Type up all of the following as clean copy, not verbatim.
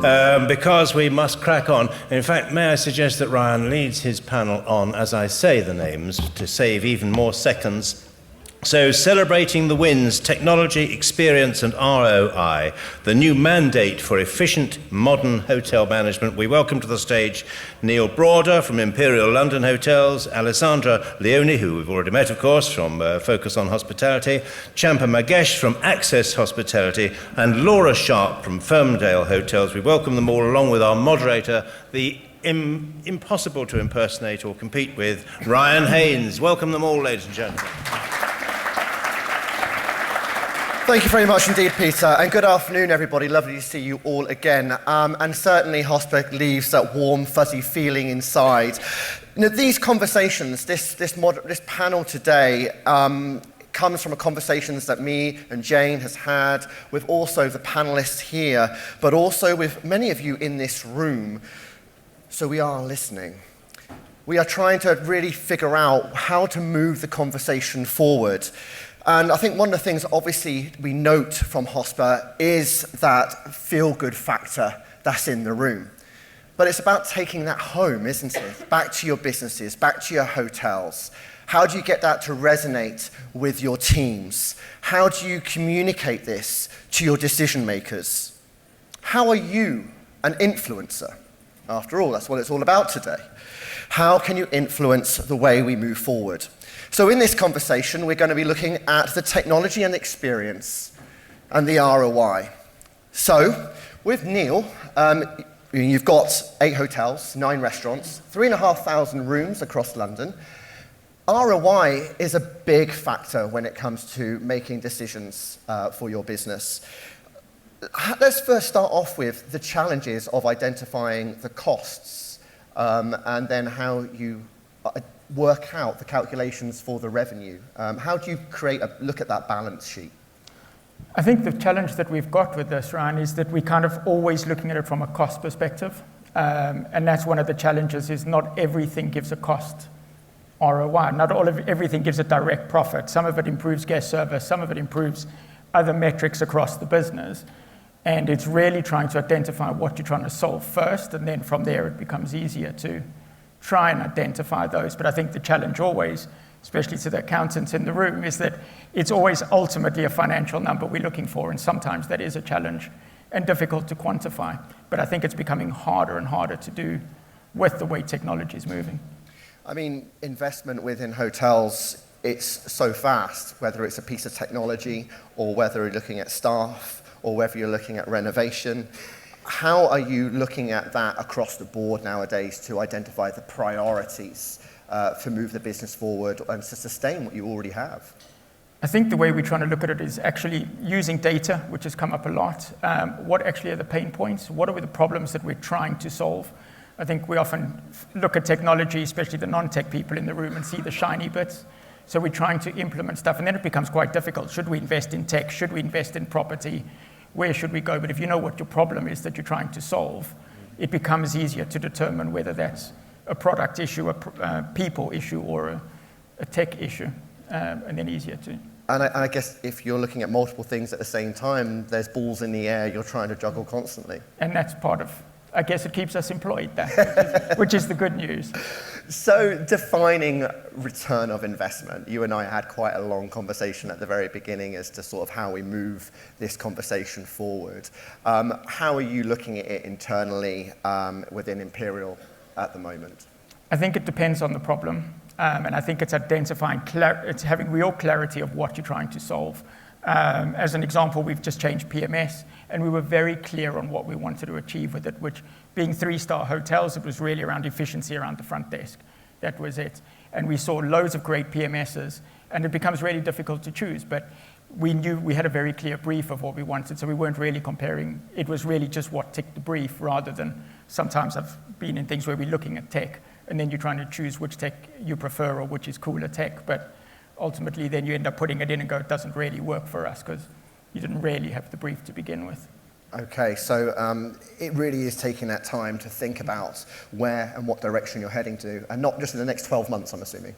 because we must crack on. In fact, may I suggest that Ryan leads his panel on as I say the names to save even more seconds. So, celebrating the wins, technology, experience and ROI, the new mandate for efficient, modern hotel management. We welcome to the stage Neil Braude from Imperial London Hotels, Alessandra Leoni, who we've already met, of course, from Focus on Hospitality, Champa Magesh from Access Hospitality, and Laura Sharpe from Firmdale Hotels. We welcome them all along with our moderator, the impossible to impersonate or compete with, Ryan Haynes. Welcome them all, ladies and gentlemen. Thank you very much indeed, Peter, and good afternoon, everybody. Lovely to see you all again. And certainly, HOSPACE leaves that warm, fuzzy feeling inside. You know, these conversations, this panel today, comes from conversations that me and Jane has had with also the panelists here, but also with many of you in this room. So we are listening. We are trying to really figure out how to move the conversation forward. And I think one of the things, obviously, we note from HOSPA is that feel-good factor that's in the room. But it's about taking that home, isn't it? Back to your businesses, back to your hotels. How do you get that to resonate with your teams? How do you communicate this to your decision makers? How are you an influencer? After all, that's what it's all about today. How can you influence the way we move forward? So in this conversation, we're going to be looking at the technology and experience and the ROI. So with Neil, you've got 8 hotels, 9 restaurants, 3,500 rooms across London. ROI is a big factor when it comes to making decisions for your business. Let's first start off with the challenges of identifying the costs and then how you work out the calculations for the revenue. How do you look at that balance sheet? I think the challenge that we've got with this, Ryan, is that we're kind of always looking at it from a cost perspective. And that's one of the challenges, is not everything gives a cost ROI. Not everything gives a direct profit. Some of it improves guest service, some of it improves other metrics across the business. And it's really trying to identify what you're trying to solve first, and then from there it becomes easier to try and identify those. But I think the challenge always, especially to the accountants in the room, is that it's always ultimately a financial number we're looking for, and sometimes that is a challenge and difficult to quantify. But I think it's becoming harder and harder to do with the way technology is moving. I mean, investment within hotels, it's so fast, whether it's a piece of technology or whether you're looking at staff or whether you're looking at renovation. How are you looking at that across the board nowadays to identify the priorities to move the business forward and to sustain what you already have? I think the way we're trying to look at it is actually using data, which has come up a lot. What actually are the pain points? What are the problems that we're trying to solve? I think we often look at technology, especially the non-tech people in the room, and see the shiny bits. So we're trying to implement stuff, and then it becomes quite difficult. Should we invest in tech? Should we invest in property? Where should we go? But if you know what your problem is that you're trying to solve, it becomes easier to determine whether that's a product issue, a people issue, or a tech issue, and then easier to. And I guess if you're looking at multiple things at the same time, there's balls in the air you're trying to juggle constantly. And that's part of, I guess it keeps us employed, which is the good news. So defining return of investment, you and I had quite a long conversation at the very beginning as to sort of how we move this conversation forward. How are you looking at it internally within Imperial at the moment? I think it depends on the problem. And I think it's identifying, it's having real clarity of what you're trying to solve. As an example, we've just changed PMS, and we were very clear on what we wanted to achieve with it, which being 3-star hotels, it was really around efficiency around the front desk. That was it. And we saw loads of great PMSs, and it becomes really difficult to choose, but we knew we had a very clear brief of what we wanted, so we weren't really comparing. It was really just what ticked the brief, rather than sometimes I've been in things where we're looking at tech, and then you're trying to choose which tech you prefer or which is cooler tech, but ultimately then you end up putting it in and go, it doesn't really work for us because you didn't really have the brief to begin with. Okay, so it really is taking that time to think about where and what direction you're heading to, and not just in the next 12 months, I'm assuming.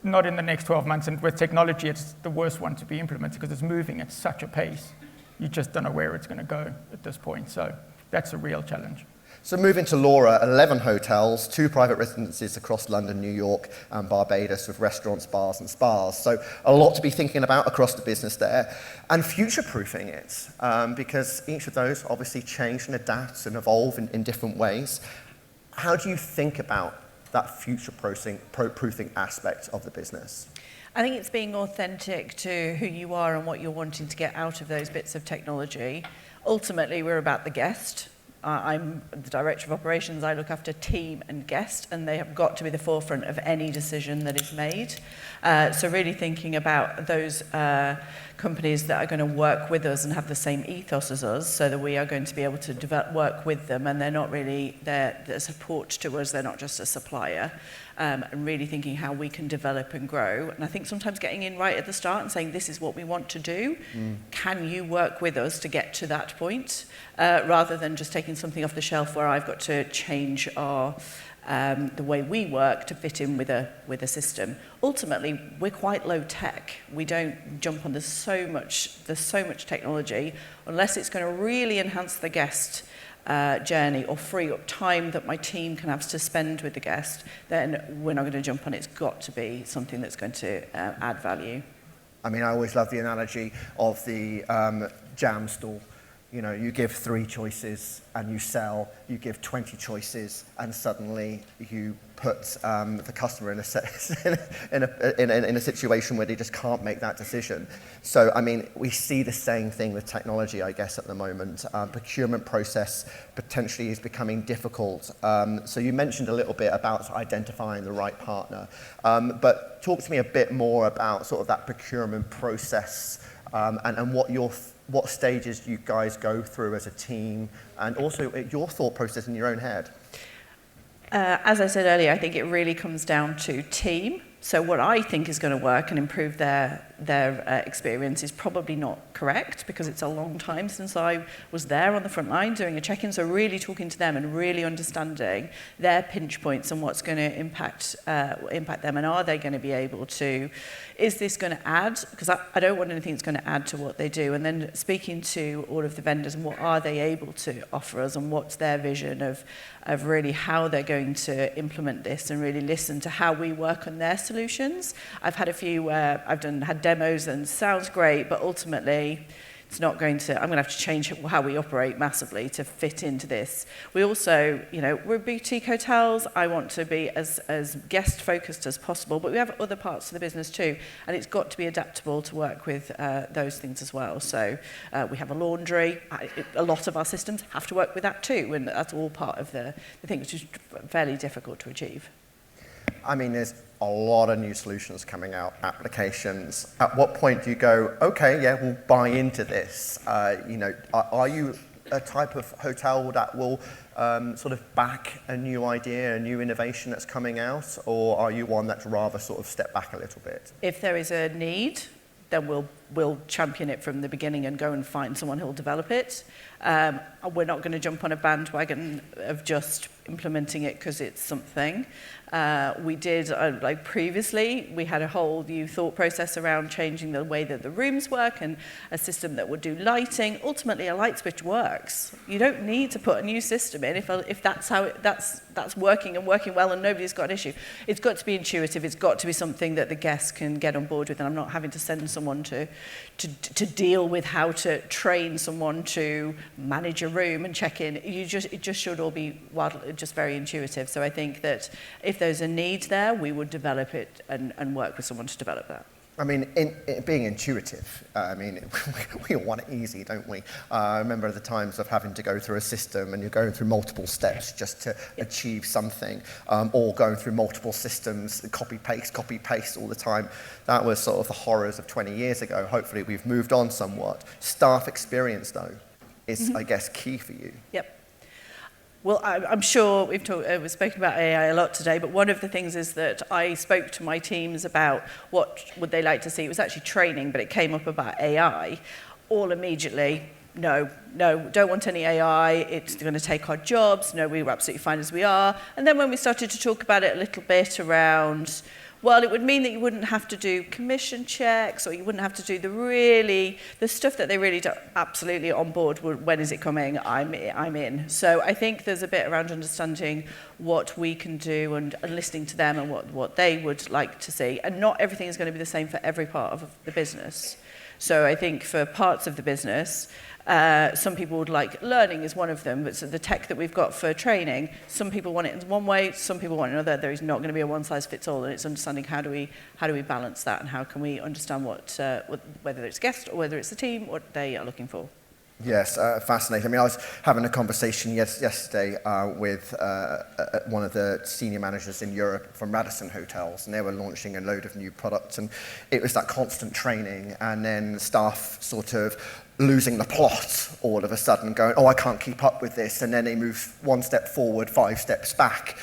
Not in the next 12 months, and with technology, it's the worst one to be implemented because it's moving at such a pace. You just don't know where it's going to go at this point. So That's a real challenge. So moving to Laura, 11 hotels, 2 private residences across London, New York, and Barbados with restaurants, bars, and spas. So a lot to be thinking about across the business there. And future-proofing it, because each of those obviously change and adapt and evolve in different ways. How do you think about that future-proofing aspect of the business? I think it's being authentic to who you are and what you're wanting to get out of those bits of technology. Ultimately, we're about the guest. I'm the director of operations. I look after team and guest, and they have got to be the forefront of any decision that is made. So really thinking about those companies that are going to work with us and have the same ethos as us, so that we are going to be able to work with them, and they're not really they're support to us. They're not just a supplier. And really thinking how we can develop and grow. And I think sometimes getting in right at the start and saying, this is what we want to do. Can you work with us to get to that point? Rather than just taking something off the shelf where I've got to change our the way we work to fit in with a system. Ultimately, we're quite low tech. We don't jump on, there's so much technology. Unless it's going to really enhance the guest journey or free up time that my team can have to spend with the guest, then we're not going to jump on. It's got to be something that's going to add value. I mean, I always love the analogy of the jam stall. You know, you give 3 choices and you sell, you give 20 choices and suddenly you put the customer in a situation where they just can't make that decision. So, I mean, we see the same thing with technology, I guess, at the moment. Procurement process potentially is becoming difficult. So you mentioned a little bit about identifying the right partner. But talk to me a bit more about sort of that procurement process and what stages you guys go through as a team, and also your thought process in your own head. As I said earlier, I think it really comes down to team. So what I think is going to work and improve their experience is probably not correct, because it's a long time since I was there on the front line doing a check-in. So really talking to them and really understanding their pinch points and what's going to impact them, and are they going to be able to, is this going to add, because I don't want anything that's going to add to what they do. And then speaking to all of the vendors and what are they able to offer us, and what's their vision of really how they're going to implement this, and really listen to how we work on their solutions. I've had a few where I've had demos and sounds great, but ultimately it's not going to, I'm going to have to change how we operate massively to fit into this. We also, you know, we're boutique hotels. I want to be as guest focused as possible, but we have other parts of the business too, and it's got to be adaptable to work with those things as well. So we have a laundry. A lot of our systems have to work with that too, and that's all part of the thing, which is fairly difficult to achieve. I mean, there's a lot of new solutions coming out, applications. At what point do you go, okay, yeah, we'll buy into this? You know, are you a type of hotel that will sort of back a new idea, a new innovation that's coming out, or are you one that's rather sort of step back a little bit? If there is a need, then we'll champion it from the beginning and go and find someone who'll develop it. We're not going to jump on a bandwagon of just implementing it because it's something. We did, like previously, we had a whole new thought process around changing the way that the rooms work, and a system that would do lighting. Ultimately, a light switch works. You don't need to put a new system in if that's how that's working and working well, and nobody's got an issue. It's got to be intuitive. It's got to be something that the guests can get on board with, and I'm not having to send someone to deal with how to train someone to manage a room and check in. It just should all be just very intuitive. So I think that if there's a need there, we would develop it and work with someone to develop that. I mean, being intuitive, I mean, we all want it easy, don't we? I remember the times of having to go through a system and you're going through multiple steps just to achieve something, or going through multiple systems, copy, paste all the time. That was sort of the horrors of 20 years ago. Hopefully we've moved on somewhat. Staff experience, though, is, I guess, key for you. Yep. Well, I'm sure we've spoken about AI a lot today, but one of the things is that I spoke to my teams about what would they like to see. It was actually training, but it came up about AI. All immediately, no, don't want any AI. It's going to take our jobs. No, we were absolutely fine as we are. And then when we started to talk about it a little bit around, Well, it would mean that you wouldn't have to do commission checks, or you wouldn't have to do the stuff that they really do absolutely on board. When is it coming? I'm in. So I think there's a bit around understanding what we can do and listening to them and what they would like to see. And not everything is going to be the same for every part of the business. So I think for parts of the business, some people would like learning is one of them, but so the tech that we've got for training, some people want it in one way, some people want it another. There is not going to be a one-size-fits-all, and it's understanding how do we balance that, and how can we understand whether it's guest or whether it's the team, what they are looking for. Yes, fascinating. I mean, I was having a conversation yesterday with one of the senior managers in Europe from Radisson Hotels, and they were launching a load of new products, and it was that constant training, and then staff sort of losing the plot all of a sudden, going, oh, I can't keep up with this, and then they move one step forward, 5 steps back.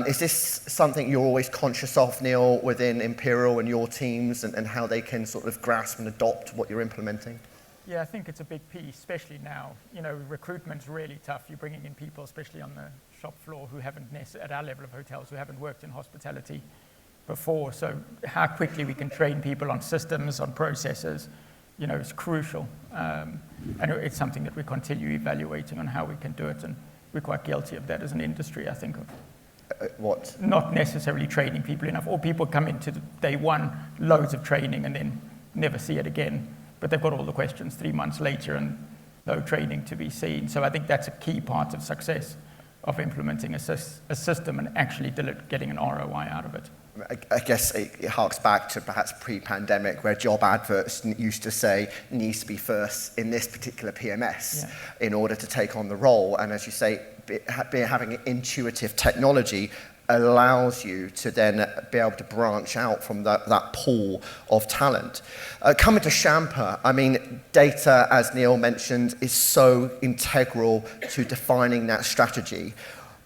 Is this something you're always conscious of, Neil, within Imperial and your teams, and how they can sort of grasp and adopt what you're implementing? Yeah, I think it's a big piece, especially now. You know, recruitment's really tough. You're bringing in people, especially on the shop floor, who haven't at our level of hotels, who haven't worked in hospitality before. So how quickly we can train people on systems, on processes, you know, is crucial. And it's something that we continue evaluating on how we can do it. And we're quite guilty of that as an industry, I think. What? Not necessarily training people enough. Or people come into day one, loads of training, and then never see it again. But they've got all the questions 3 months later and no training to be seen. So I think that's a key part of success of implementing a system and actually getting an ROI out of it. I guess it harks back to perhaps pre-pandemic, where job adverts used to say needs to be first in this particular PMS in order to take on the role. And as you say, having intuitive technology allows you to then be able to branch out from that pool of talent. Coming to Champa, I mean, data, as Neil mentioned, is so integral to defining that strategy.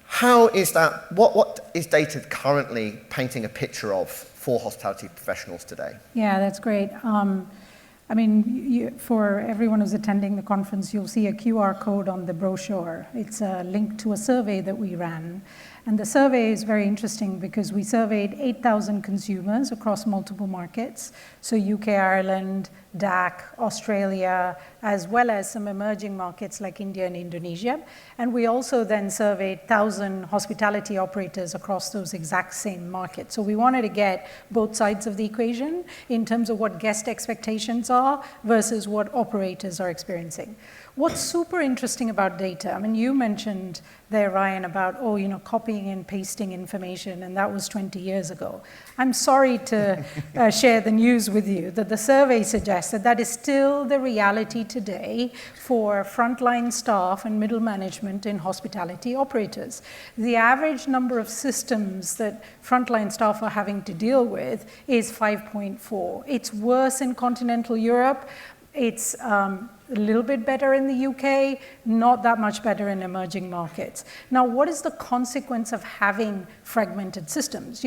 How is that, what is data currently painting a picture of for hospitality professionals today? Yeah, that's great. I mean, for everyone who's attending the conference, you'll see a QR code on the brochure. It's a link to a survey that we ran. And the survey is very interesting because we surveyed 8,000 consumers across multiple markets, so UK, Ireland, DAC, Australia, as well as some emerging markets like India and Indonesia. And we also then surveyed 1,000 hospitality operators across those exact same markets. So we wanted to get both sides of the equation in terms of what guest expectations are versus what operators are experiencing. What's super interesting about data, I mean, you mentioned there, Ryan, about, copying and pasting information, and that was 20 years ago. I'm sorry to share the news with you that the survey suggests that that is still the reality today for frontline staff and middle management in hospitality operators. The average number of systems that frontline staff are having to deal with is 5.4. It's worse in continental Europe. It's a little bit better in the UK, not that much better in emerging markets. Now, what is the consequence of having fragmented systems?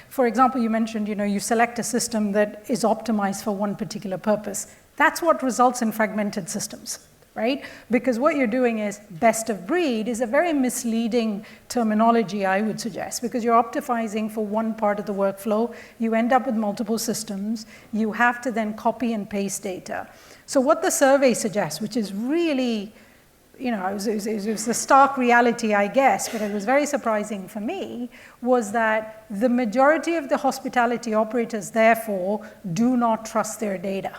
For example, you mentioned, you select a system that is optimized for one particular purpose. That's what results in fragmented systems, right? Because what you're doing is best of breed is a very misleading terminology, I would suggest, because you're optimizing for one part of the workflow. You end up with multiple systems. You have to then copy and paste data. So what the survey suggests, which is really, it was the stark reality, I guess, but it was very surprising for me, was that the majority of the hospitality operators, therefore, do not trust their data.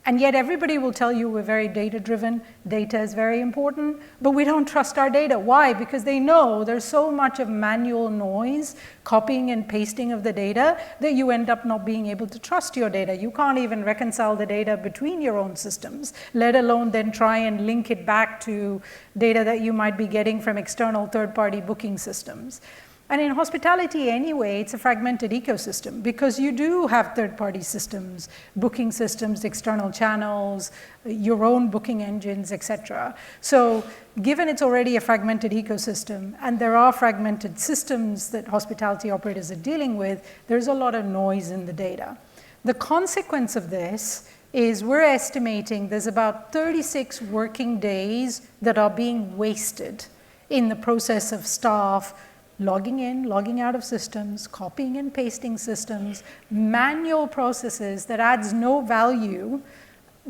And yet everybody will tell you we're very data-driven, data is very important, but we don't trust our data. Why? Because they know there's so much of manual noise, copying and pasting of the data, that you end up not being able to trust your data. You can't even reconcile the data between your own systems, let alone then try and link it back to data that you might be getting from external third-party booking systems. And in hospitality anyway, it's a fragmented ecosystem because you do have third-party systems, booking systems, external channels, your own booking engines, etc. So given it's already a fragmented ecosystem and there are fragmented systems that hospitality operators are dealing with, there's a lot of noise in the data. The consequence of this is we're estimating there's about 36 working days that are being wasted in the process of staff logging in, logging out of systems, copying and pasting systems, manual processes that adds no value,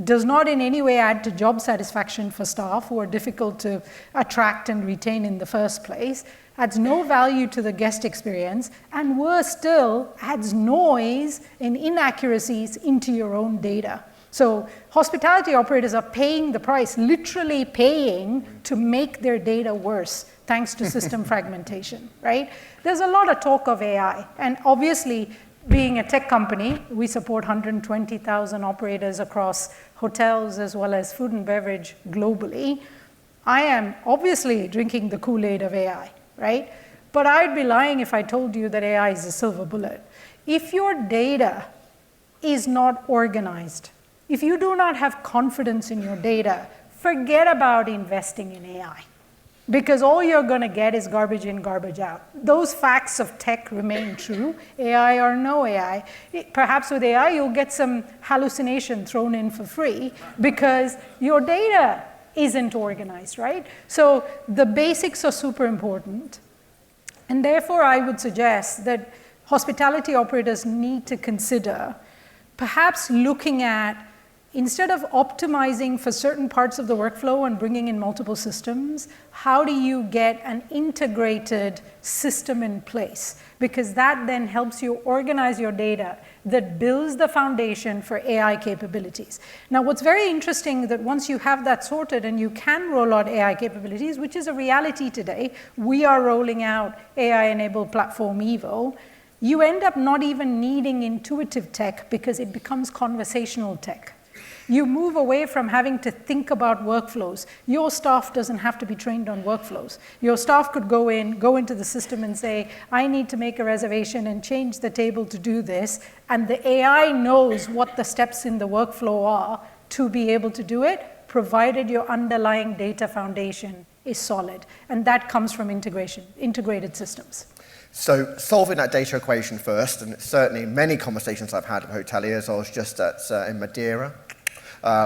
does not in any way add to job satisfaction for staff who are difficult to attract and retain in the first place, adds no value to the guest experience, and worse still, adds noise and inaccuracies into your own data. So hospitality operators are paying the price, literally paying to make their data worse, thanks to system fragmentation, right? There's a lot of talk of AI, and obviously, being a tech company, we support 120,000 operators across hotels as well as food and beverage globally. I am obviously drinking the Kool-Aid of AI, right? But I'd be lying if I told you that AI is a silver bullet. If your data is not organized, if you do not have confidence in your data, forget about investing in AI. Because all you're going to get is garbage in, garbage out. Those facts of tech remain true, AI or no AI. Perhaps with AI, you'll get some hallucination thrown in for free because your data isn't organized, right? So the basics are super important. And therefore, I would suggest that hospitality operators need to consider perhaps looking at, instead of optimizing for certain parts of the workflow and bringing in multiple systems, how do you get an integrated system in place? Because that then helps you organize your data that builds the foundation for AI capabilities. Now, what's very interesting that once you have that sorted and you can roll out AI capabilities, which is a reality today, we are rolling out AI-enabled platform Evo, you end up not even needing intuitive tech because it becomes conversational tech. You move away from having to think about workflows. Your staff doesn't have to be trained on workflows. Your staff could go into the system and say, I need to make a reservation and change the table to do this, and the AI knows what the steps in the workflow are to be able to do it, provided your underlying data foundation is solid. And that comes from integrated systems. So solving that data equation first, and certainly many conversations I've had with hoteliers. I was just in Madeira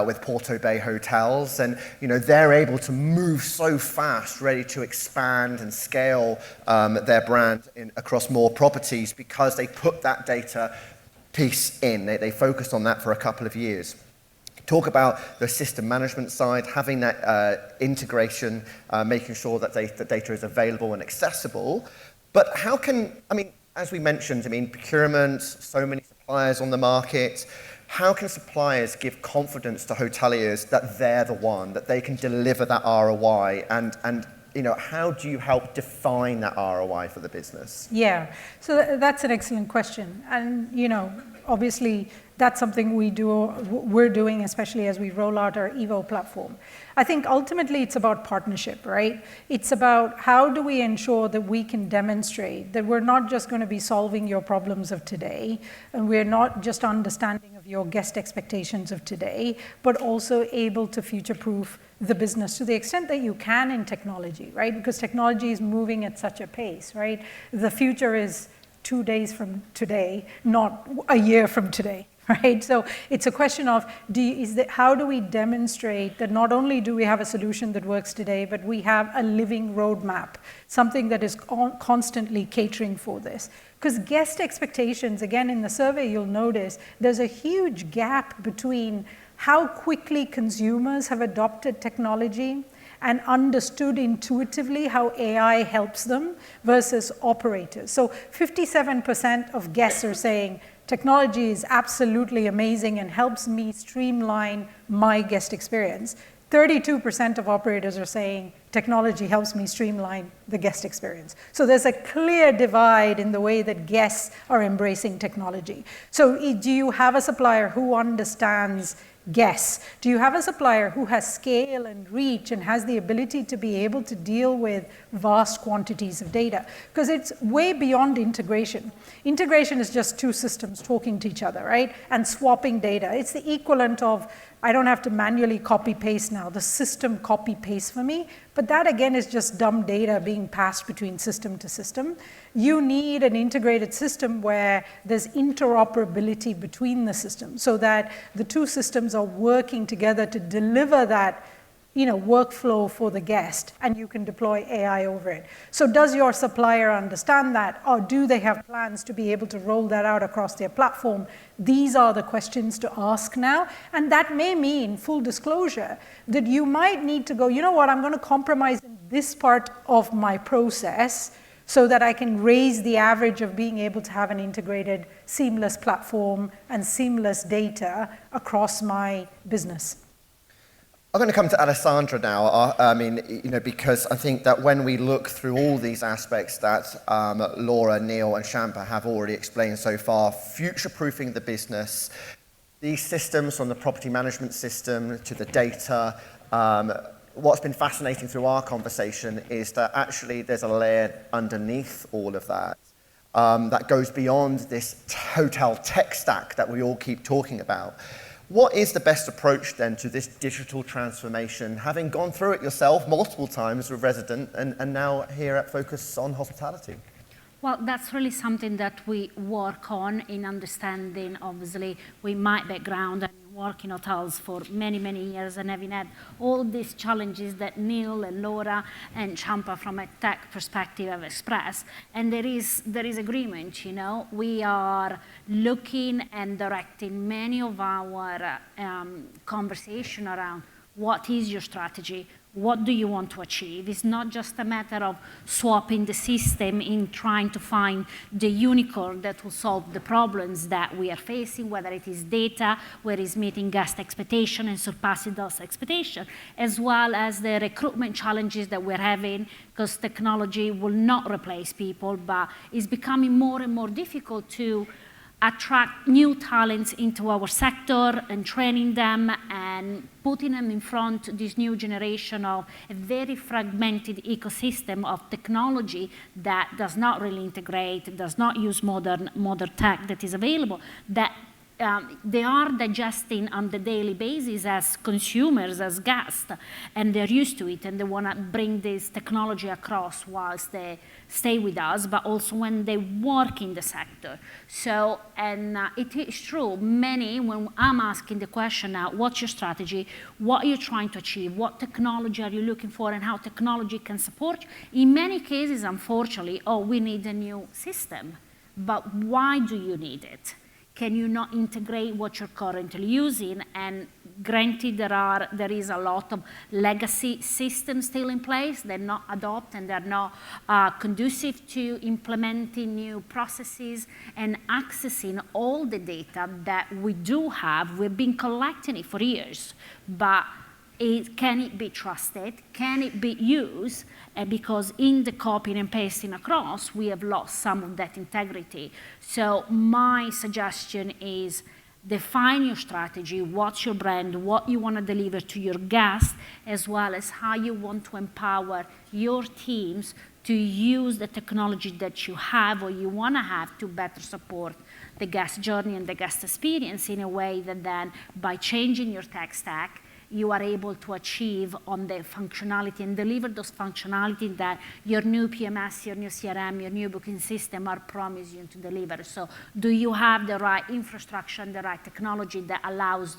with Porto Bay Hotels, and they're able to move so fast, ready to expand and scale their brand across more properties because they put that data piece in. They focused on that for a couple of years. Talk about the system management side, having that integration, making sure that the data is available and accessible. But how can, as we mentioned, procurement, so many suppliers on the market. How can suppliers give confidence to hoteliers that they're the one, that they can deliver that ROI? And how do you help define that ROI for the business? Yeah, so that's an excellent question. And, obviously, that's something we're doing, especially as we roll out our Evo platform. I think ultimately it's about partnership, right? It's about how do we ensure that we can demonstrate that we're not just going to be solving your problems of today, and we're not just understanding of your guest expectations of today, but also able to future-proof the business to the extent that you can in technology, right? Because technology is moving at such a pace, right? The future is 2 days from today, not a year from today, right? So it's a question of how do we demonstrate that not only do we have a solution that works today, but we have a living roadmap, something that is constantly catering for this. Because guest expectations, again, in the survey, you'll notice there's a huge gap between how quickly consumers have adopted technology and understood intuitively how AI helps them versus operators. So 57% of guests are saying technology is absolutely amazing and helps me streamline my guest experience. 32% of operators are saying technology helps me streamline the guest experience. So there's a clear divide in the way that guests are embracing technology. So do you have a supplier who understands guests? Do you have a supplier who has scale and reach and has the ability to be able to deal with vast quantities of data? Because it's way beyond integration. Integration is just two systems talking to each other, right? And swapping data. It's the equivalent of, I don't have to manually copy paste now. The system copy paste for me. But that again is just dumb data being passed between system to system. You need an integrated system where there's interoperability between the systems so that the two systems are working together to deliver that workflow for the guest, and you can deploy AI over it. So does your supplier understand that, or do they have plans to be able to roll that out across their platform? These are the questions to ask now, and that may mean, full disclosure, that you might need to go, you know what, I'm going to compromise in this part of my process so that I can raise the average of being able to have an integrated, seamless platform and seamless data across my business. I'm going to come to Alessandra now. Because I think that when we look through all these aspects that Laura, Neil, and Champa have already explained so far, future-proofing the business, these systems from the property management system to the data, what's been fascinating through our conversation is that actually there's a layer underneath all of that that goes beyond this hotel tech stack that we all keep talking about. What is the best approach then to this digital transformation, having gone through it yourself multiple times with Resident and now here at Focus on Hospitality? Well, that's really something that we work on in understanding. Obviously, with my background and work in hotels for many, many years and having had all these challenges that Neil and Laura and Champa from a tech perspective have expressed. And there is agreement, We are looking and directing many of our conversation around what is your strategy, what do you want to achieve? It's not just a matter of swapping the system in trying to find the unicorn that will solve the problems that we are facing, whether it is data, whether it's meeting guest expectation and surpassing those expectations, as well as the recruitment challenges that we're having, because technology will not replace people, but it's becoming more and more difficult to attract new talents into our sector and training them and putting them in front of this new generation of a very fragmented ecosystem of technology that does not really integrate, does not use modern tech that is available, that they are digesting on the daily basis as consumers, as guests, and they're used to it, and they want to bring this technology across whilst they stay with us, but also when they work in the sector. So, and it is true, when I'm asking the question now, what's your strategy? What are you trying to achieve? What technology are you looking for and how technology can support you? In many cases, unfortunately, we need a new system. But why do you need it? Can you not integrate what you're currently using? And granted, there is a lot of legacy systems still in place. They're not adopted and they're not conducive to implementing new processes and accessing all the data that we do have. We've been collecting it for years, but can it be trusted? Can it be used? Because in the copying and pasting across, we have lost some of that integrity. So my suggestion is define your strategy, what's your brand, what you want to deliver to your guests, as well as how you want to empower your teams to use the technology that you have or you want to have to better support the guest journey and the guest experience in a way that then by changing your tech stack, you are able to achieve on the functionality and deliver those functionality that your new PMS, your new CRM, your new booking system are promising you to deliver. So do you have the right infrastructure and the right technology that allows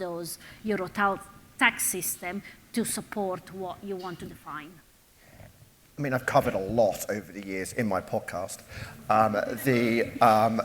your hotel tech system to support what you want to define? I mean, I've covered a lot over the years in my podcast. The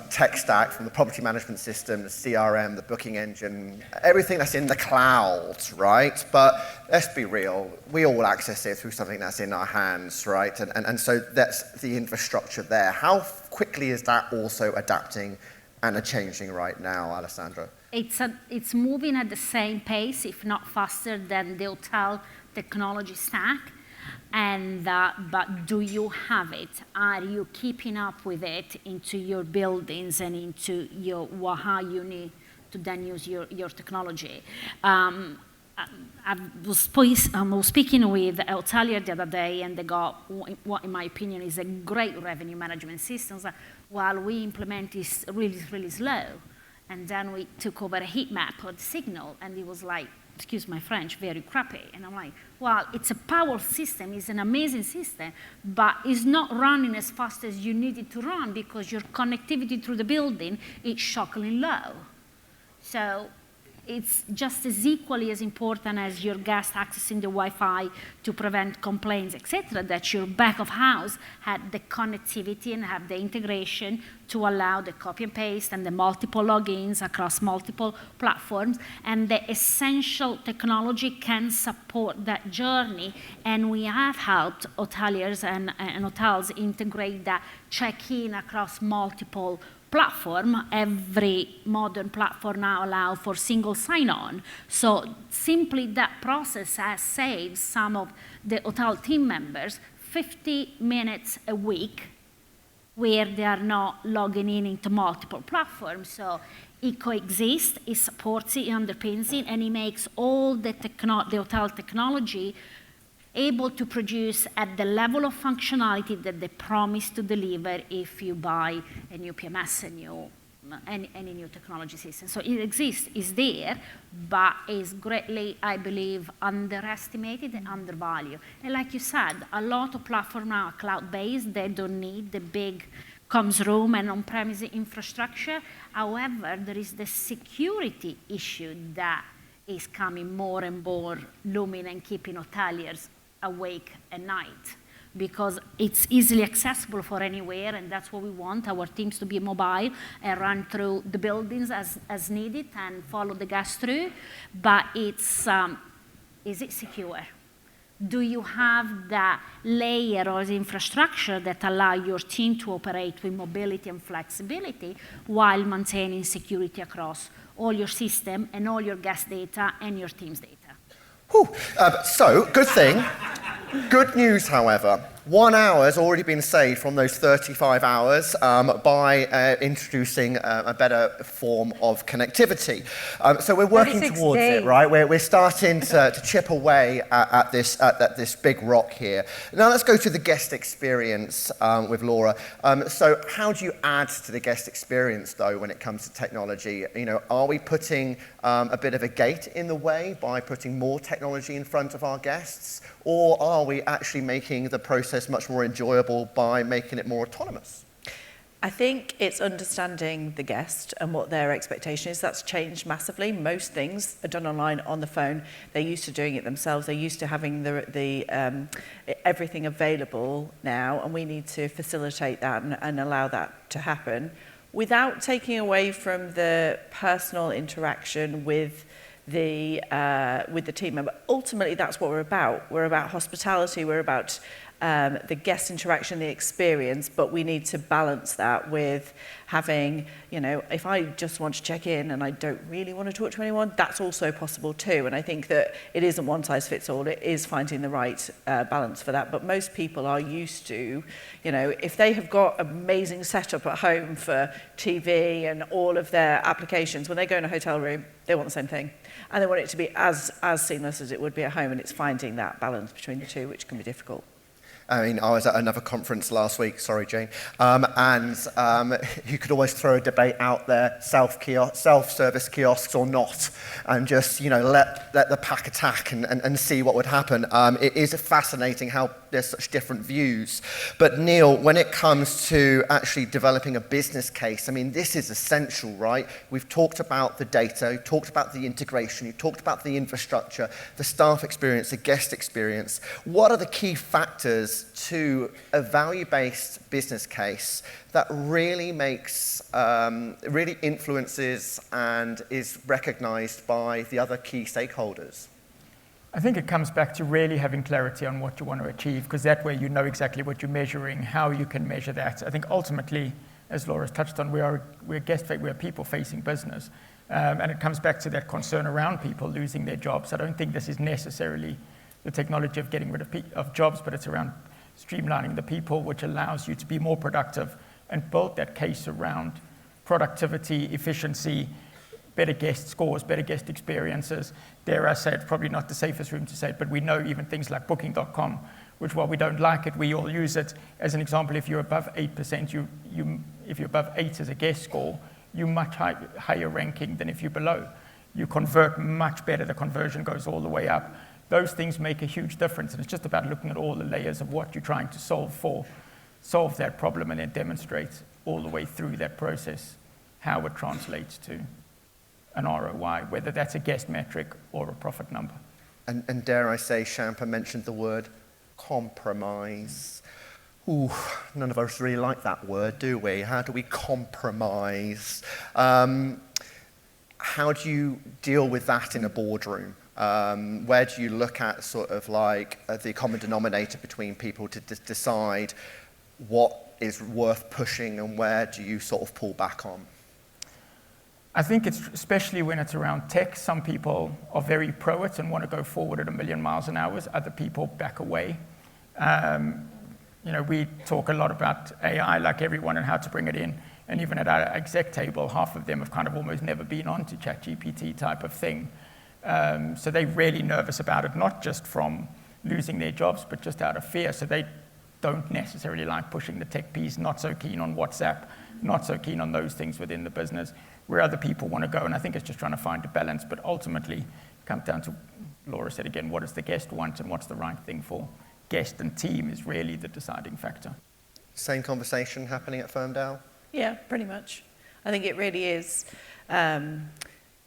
tech stack from the property management system, the CRM, the booking engine, everything that's in the cloud, right? But let's be real, we all access it through something that's in our hands, right? And so that's the infrastructure there. How quickly is that also adapting and changing right now, Alessandra? It's moving at the same pace, if not faster, than the hotel technology stack. But do you have it? Are you keeping up with it into your buildings and into how you need to then use your technology? I was speaking with a hotelier the other day, and they got what, in my opinion, is a great revenue management system. While we implement is really, really slow, and then we took over a heat map or the signal, and it was like, excuse my French, very crappy. And I'm like, well, it's a powerful system, it's an amazing system, but it's not running as fast as you need it to run because your connectivity through the building is shockingly low. So it's just as equally as important as your guest accessing the Wi-Fi to prevent complaints, etc., that your back of house had the connectivity and have the integration to allow the copy and paste and the multiple logins across multiple platforms. And the essential technology can support that journey. And we have helped hoteliers and hotels integrate that check-in across multiple platform. Every modern platform now allows for single sign-on. So simply that process has saved some of the hotel team members 50 minutes a week where they are not logging in into multiple platforms. So it coexists, it supports it, it underpins it, and it makes all the hotel technology able to produce at the level of functionality that they promise to deliver if you buy a new PMS, any new technology system. So it exists, it's there, but is greatly, I believe, underestimated and undervalued. And like you said, a lot of platforms now are cloud-based. They don't need the big comms room and on-premise infrastructure. However, there is the security issue that is coming more and more looming and keeping hoteliers awake at night, because it's easily accessible for anywhere, and that's what we want, our teams to be mobile and run through the buildings as needed and follow the guests through. But it's, is it secure? Do you have that layer of infrastructure that allow your team to operate with mobility and flexibility while maintaining security across all your system and all your guest data and your team's data? Whew. So, good thing. Good news, however. 1 hour has already been saved from those 35 hours by introducing a better form of connectivity. So we're working towards it, right? We're starting to chip away at this big rock here. Now let's go to the guest experience with Laura. So how do you add to the guest experience, though, when it comes to technology? You know, are we putting a bit of a gate in the way by putting more technology in front of our guests? Or are we actually making the process much more enjoyable by making it more autonomous? I think it's understanding the guest and what their expectation is. That's changed massively. Most things are done online on the phone. They're used to doing it themselves. They're used to having everything available now, and we need to facilitate that and allow that to happen without taking away from the personal interaction with the team member. Ultimately, that's what we're about. We're about hospitality. We're about the guest interaction, the experience, but we need to balance that with having, you know, if I just want to check in and I don't really want to talk to anyone, that's also possible too. And I think that it isn't one size fits all. It is finding the right balance for that. But most people are used to, you know, if they have got amazing setup at home for TV and all of their applications, when they go in a hotel room, they want the same thing. And they want it to be as seamless as it would be at home, and it's finding that balance between the two, which can be difficult. I mean, I was at another conference last week, sorry, Jane, and you could always throw a debate out there, self-service kiosks or not, and just, you know, let the pack attack and see what would happen. It is fascinating how there's such different views. But Neil, when it comes to actually developing a business case, I mean, this is essential, right? We've talked about the data, we've talked about the integration, you've talked about the infrastructure, the staff experience, the guest experience. What are the key factors to a value-based business case that really makes, really influences and is recognized by the other key stakeholders? I think it comes back to really having clarity on what you want to achieve, because that way you know exactly what you're measuring, how you can measure that. I think ultimately, as Laura's touched on, we're a people-facing business. And it comes back to that concern around people losing their jobs. I don't think this is necessarily the technology of getting rid of jobs, but it's around streamlining the people, which allows you to be more productive and build that case around productivity, efficiency, better guest scores, better guest experiences. Dare I say, it's probably not the safest room to say it, but we know even things like Booking.com, which while we don't like it, we all use it as an example. If you're above 8%, if you're above 8 as a guest score, you're much higher ranking than if you're below. You convert much better, the conversion goes all the way up. Those things make a huge difference, and it's just about looking at all the layers of what you're trying to solve that problem, and then demonstrate all the way through that process how it translates to an ROI, whether that's a guest metric or a profit number. And dare I say, Champa mentioned the word compromise. Ooh, none of us really like that word, do we? How do we compromise? How do you deal with that in a boardroom? Where do you look at sort of like the common denominator between people to decide what is worth pushing and where do you sort of pull back on? I think it's, especially when it's around tech, some people are very pro it and want to go forward at 1,000,000 miles an hour. Other people back away. We talk a lot about AI, like everyone, and how to bring it in. And even at our exec table, half of them have kind of almost never been on to ChatGPT type of thing. So they're really nervous about it, not just from losing their jobs, but just out of fear. So they don't necessarily like pushing the tech piece, not so keen on WhatsApp, not so keen on those things within the business, where other people want to go. And I think it's just trying to find a balance. But ultimately, it comes down to, Laura said again, what does the guest want and what's the right thing for guest and team is really the deciding factor. Same conversation happening at Firmdale? Yeah, pretty much. I think it really is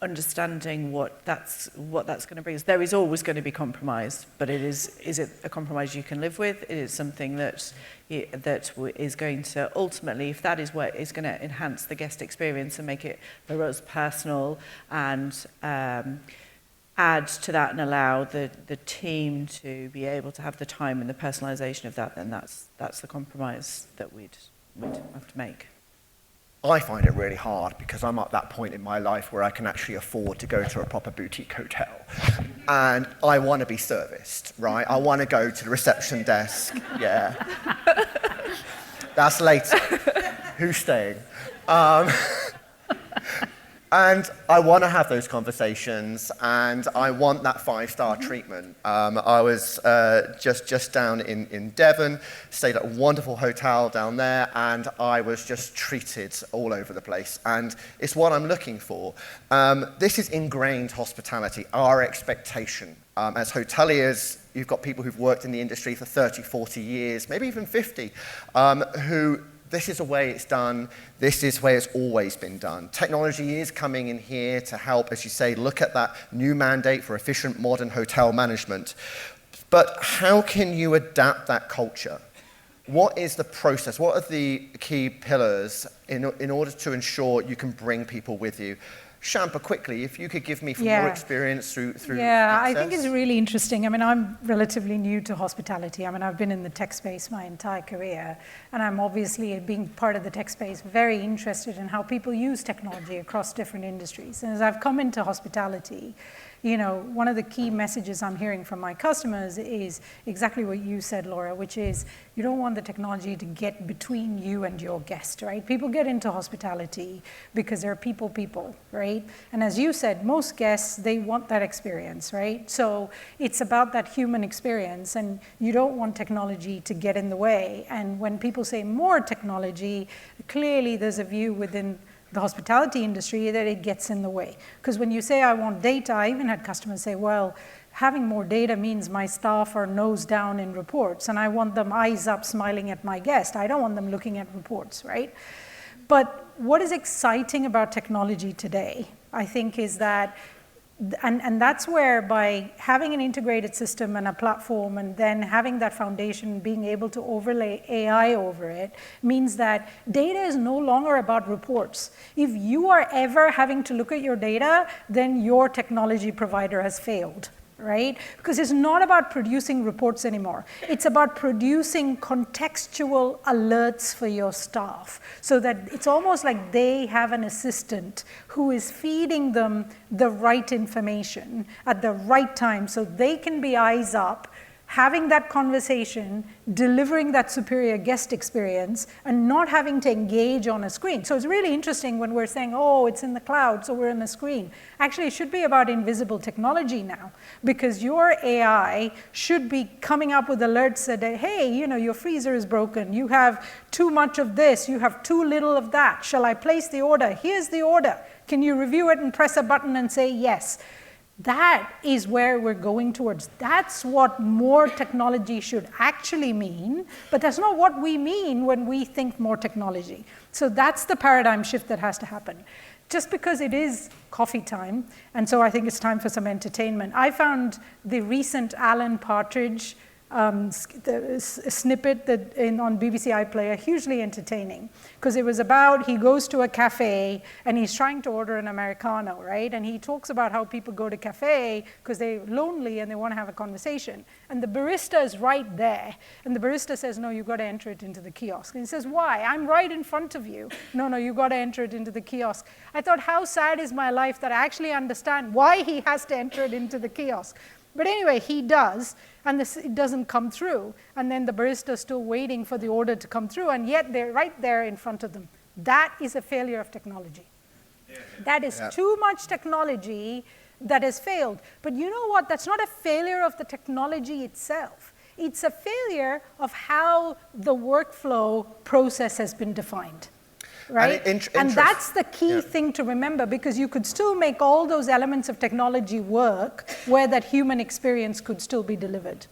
understanding what that's going to bring us. There is always going to be compromise, but is it a compromise you can live with? It is something that is going to ultimately, if that is what is going to enhance the guest experience and make it for us personal and add to that and allow the team to be able to have the time and the personalization of that, then that's the compromise that we'd have to make. I find it really hard because I'm at that point in my life where I can actually afford to go to a proper boutique hotel. And I want to be serviced, right? I want to go to the reception desk. Yeah. That's later. Who's staying? And I want to have those conversations, and I want that 5-star treatment. I was just down in Devon, stayed at a wonderful hotel down there, and I was just treated all over the place. And it's what I'm looking for. This is ingrained hospitality, our expectation. As hoteliers, you've got people who've worked in the industry for 30, 40 years, maybe even 50, who this is the way it's done. This is the way it's always been done. Technology is coming in here to help, as you say, look at that new mandate for efficient modern hotel management. But how can you adapt that culture? What is the process? What are the key pillars in order to ensure you can bring people with you? Champa, quickly, if you could give me from your experience through Yeah, access. I think it's really interesting. I mean, I'm relatively new to hospitality. I mean, I've been in the tech space my entire career, and I'm obviously, being part of the tech space, very interested in how people use technology across different industries. And as I've come into hospitality, one of the key messages I'm hearing from my customers is exactly what you said, Laura, which is you don't want the technology to get between you and your guest, right? People get into hospitality because they're people, right? And as you said, most guests, they want that experience, right? So it's about that human experience, and you don't want technology to get in the way. And when people say more technology, clearly there's a view within the hospitality industry that it gets in the way. Because when you say I want data, I even had customers say, well, having more data means my staff are nose down in reports, and I want them eyes up smiling at my guest. I don't want them looking at reports, right? But what is exciting about technology today, I think, is that and that's where by having an integrated system and a platform and then having that foundation, being able to overlay AI over it, means that data is no longer about reports. If you are ever having to look at your data, then your technology provider has failed, right? Because it's not about producing reports anymore. It's about producing contextual alerts for your staff so that it's almost like they have an assistant who is feeding them the right information at the right time so they can be eyes up, having that conversation, delivering that superior guest experience, and not having to engage on a screen. So it's really interesting when we're saying, oh, it's in the cloud, so we're on the screen. Actually, it should be about invisible technology now, because your AI should be coming up with alerts that, hey, your freezer is broken, you have too much of this, you have too little of that. Shall I place the order? Here's the order. Can you review it and press a button and say yes? That is where we're going towards. That's what more technology should actually mean, but that's not what we mean when we think more technology. So that's the paradigm shift that has to happen. just because it is coffee time, and so I think it's time for some entertainment. I found the recent Alan Partridge snippet that on BBC iPlayer hugely entertaining, because it was about, he goes to a cafe and he's trying to order an Americano, right? And he talks about how people go to cafe because they're lonely and they want to have a conversation. And the barista is right there. And the barista says, no, you've got to enter it into the kiosk. And he says, why? I'm right in front of you. No, you've got to enter it into the kiosk. I thought, how sad is my life that I actually understand why he has to enter it into the kiosk. But anyway, he does, and it doesn't come through. And then the barista is still waiting for the order to come through, and yet they're right there in front of them. That is a failure of technology. That is too much technology that has failed. But you know what? That's not a failure of the technology itself. It's a failure of how the workflow process has been defined. Right? And that's the key thing to remember, because you could still make all those elements of technology work where that human experience could still be delivered.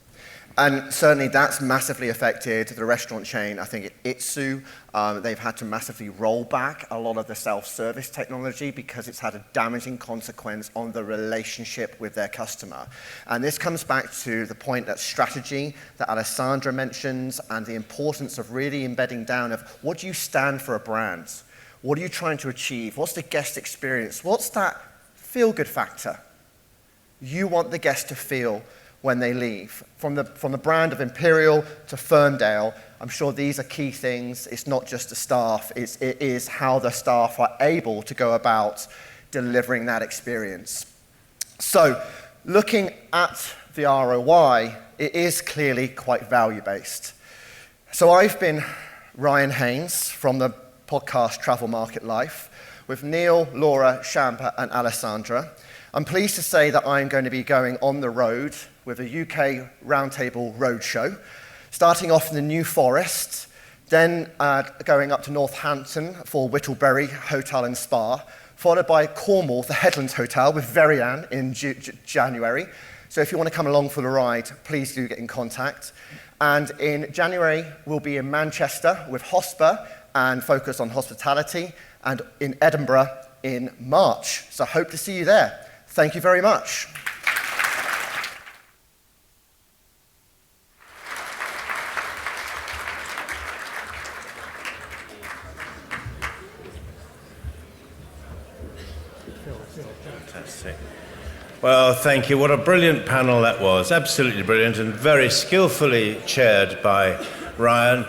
And certainly that's massively affected the restaurant chain. I think Itsu, they've had to massively roll back a lot of the self-service technology because it's had a damaging consequence on the relationship with their customer. And this comes back to the point that strategy that Alessandra mentions, and the importance of really embedding down of what do you stand for a brand? What are you trying to achieve? What's the guest experience? What's that feel-good factor? You want the guest to feel when they leave. From the brand of Imperial to Firmdale, I'm sure these are key things. It's not just the staff, it is how the staff are able to go about delivering that experience. So, looking at the ROI, it is clearly quite value-based. So I've been Ryan Haynes from the podcast Travel Market Life with Neil, Laura, Champa and Alessandra. I'm pleased to say that I'm going to be going on the road with a UK Roundtable Roadshow, starting off in the New Forest, then going up to Northampton for Whittleberry Hotel and Spa, followed by Cornwall, the Headlands Hotel with Verian in January. So if you want to come along for the ride, please do get in contact. And in January, we'll be in Manchester with HOSPA and focus on hospitality, and in Edinburgh in March. So hope to see you there. Thank you very much. Fantastic. Well, thank you. What a brilliant panel that was. Absolutely brilliant, and very skillfully chaired by Ryan.